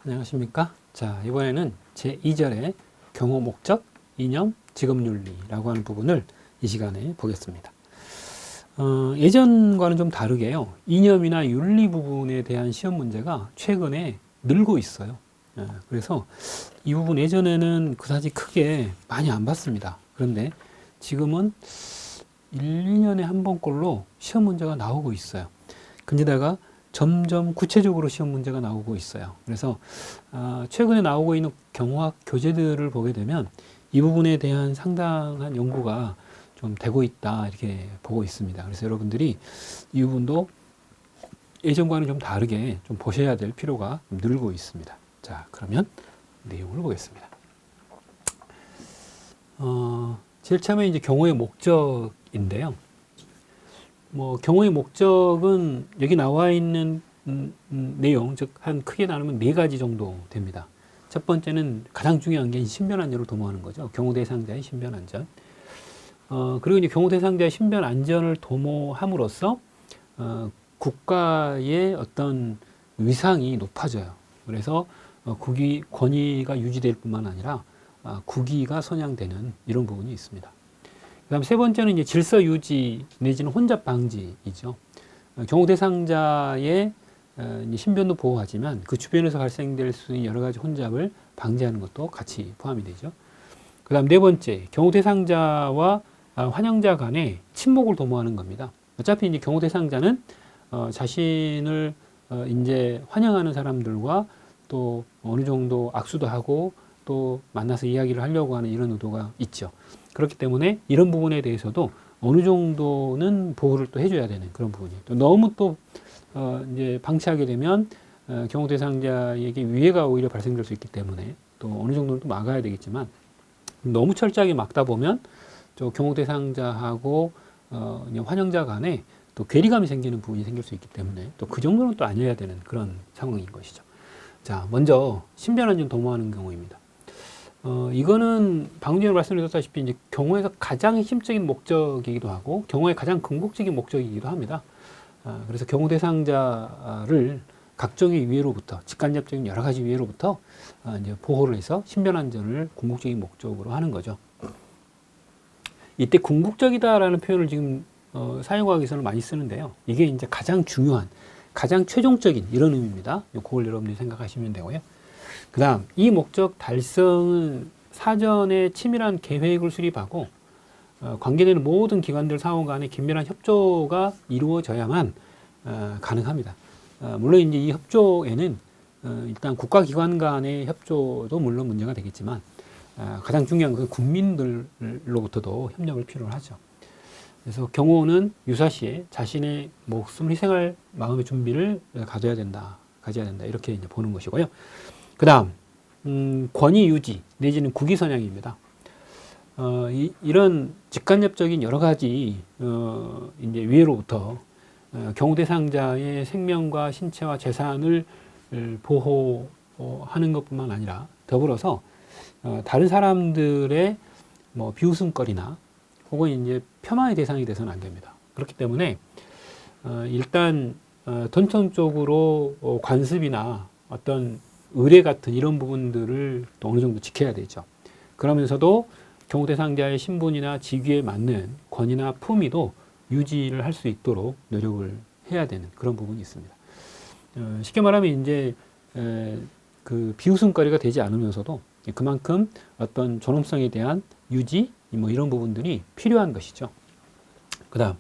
안녕하십니까? 자, 이번에는 제2절의 경호 목적, 이념, 직업윤리라고 하는 부분을 이 시간에 보겠습니다. 예전과는 좀 다르게요. 이념이나 윤리 부분에 대한 시험 문제가 최근에 늘고 있어요. 그래서 이 부분 예전에는 그다지 크게 많이 안 봤습니다. 그런데 지금은 1, 2년에 한 번꼴로 시험 문제가 나오고 있어요. 근데다가 점점 구체적으로 시험 문제가 나오고 있어요. 그래서 최근에 나오고 있는 경호학 교재들을 보게 되면 이 부분에 대한 상당한 연구가 좀 되고 있다 이렇게 보고 있습니다. 그래서 여러분들이 이 부분도 예전과는 좀 다르게 좀 보셔야 될 필요가 좀 늘고 있습니다. 자, 그러면 내용을 보겠습니다. 제일 처음에 이제 경호의 목적인데요. 경호의 목적은 여기 나와 있는 내용, 즉 한 크게 나누면 4가지 정도 됩니다. 첫 번째는 가장 중요한 게 신변안전을 도모하는 거죠. 경호 대상자의 신변안전. 그리고 이제 경호 대상자의 신변안전을 도모함으로써 국가의 어떤 위상이 높아져요. 그래서 권위가 유지될 뿐만 아니라 국위가 선양되는 이런 부분이 있습니다. 그다음 세 번째는 이제 질서 유지 내지는 혼잡 방지이죠. 경호 대상자의 신변도 보호하지만 그 주변에서 발생될 수 있는 여러 가지 혼잡을 방지하는 것도 같이 포함이 되죠. 그다음 네 번째, 경호 대상자와 환영자 간의 친목을 도모하는 겁니다. 어차피 이제 경호 대상자는 자신을 이제 환영하는 사람들과 또 어느 정도 악수도 하고 또 만나서 이야기를 하려고 하는 이런 의도가 있죠. 그렇기 때문에 이런 부분에 대해서도 어느 정도는 보호를 또 해줘야 되는 그런 부분이 또 너무 또 이제 방치하게 되면 경호 대상자에게 위해가 오히려 발생될 수 있기 때문에 또 어느 정도는 또 막아야 되겠지만 너무 철저하게 막다 보면 저 경호 대상자하고 환영자 간에 또 괴리감이 생기는 부분이 생길 수 있기 때문에 또 그 정도는 또 아니어야 되는 그런 상황인 것이죠. 자, 먼저 신변안전 도모하는 경우입니다. 이거는 방금 전에 말씀드렸다시피 이제 경호에서 가장 핵심적인 목적이기도 하고 경호의 가장 궁극적인 목적이기도 합니다. 그래서 경호 대상자를 각종의 위해로부터 직간접적인 여러 가지 위해로부터 이제 보호를 해서 신변안전을 궁극적인 목적으로 하는 거죠. 이때 궁극적이다라는 표현을 지금 사회과학에서는 많이 쓰는데요. 이게 이제 가장 중요한, 가장 최종적인 이런 의미입니다. 그걸 여러분들이 생각하시면 되고요. 그 다음, 이 목적 달성은 사전에 치밀한 계획을 수립하고 관계되는 모든 기관들 상호 간의 긴밀한 협조가 이루어져야만 가능합니다. 물론 이제 이 협조에는 일단 국가기관 간의 협조도 물론 문제가 되겠지만 가장 중요한 것은 국민들로부터도 협력을 필요로 하죠. 그래서 경호는 유사시에 자신의 목숨을 희생할 마음의 준비를 가져야 된다 이렇게 이제 보는 것이고요. 그 다음 권위 유지 내지는 국위 선양입니다. 이런 직간접적인 여러 가지 이제 위해로부터 경호 대상자의 생명과 신체와 재산을 보호하는 것뿐만 아니라 더불어서 다른 사람들의 비웃음거리나 혹은 이제 폄하의 대상이 돼서는 안 됩니다. 그렇기 때문에 일단 전통적으로 관습이나 어떤 의례 같은 이런 부분들을 또 어느 정도 지켜야 되죠. 그러면서도 경호 대상자의 신분이나 직위에 맞는 권위나 품위도 유지를 할 수 있도록 노력을 해야 되는 그런 부분이 있습니다. 쉽게 말하면 이제 그 비웃음거리가 되지 않으면서도 그만큼 어떤 존엄성에 대한 유지 이런 부분들이 필요한 것이죠. 그다음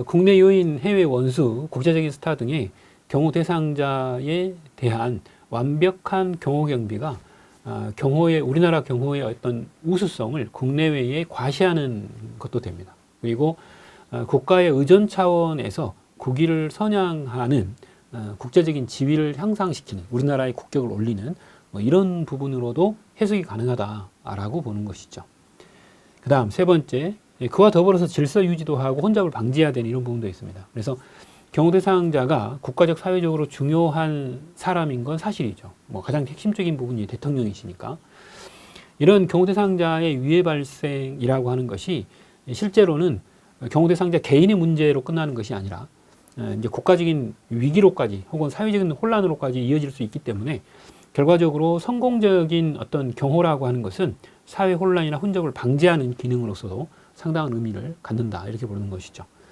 국내 요인, 해외 원수, 국제적인 스타 등의 경호 대상자에 대한 완벽한 경호 경비가 우리나라 경호의 어떤 우수성을 국내외에 과시하는 것도 됩니다. 그리고 국가의 의존 차원에서 국위를 선양하는 국제적인 지위를 향상시키는 우리나라의 국격을 올리는 이런 부분으로도 해석이 가능하다라고 보는 것이죠. 그 다음 세 번째, 그와 더불어서 질서 유지도 하고 혼잡을 방지해야 되는 이런 부분도 있습니다. 그래서 경호 대상자가 국가적 사회적으로 중요한 사람인 건 사실이죠. 가장 핵심적인 부분이 대통령이시니까. 이런 경호 대상자의 위해 발생이라고 하는 것이 실제로는 경호 대상자 개인의 문제로 끝나는 것이 아니라 이제 국가적인 위기로까지 혹은 사회적인 혼란으로까지 이어질 수 있기 때문에 결과적으로 성공적인 어떤 경호라고 하는 것은 사회 혼란이나 혼잡을 방지하는 기능으로서도 상당한 의미를 갖는다 이렇게 보는 것이죠.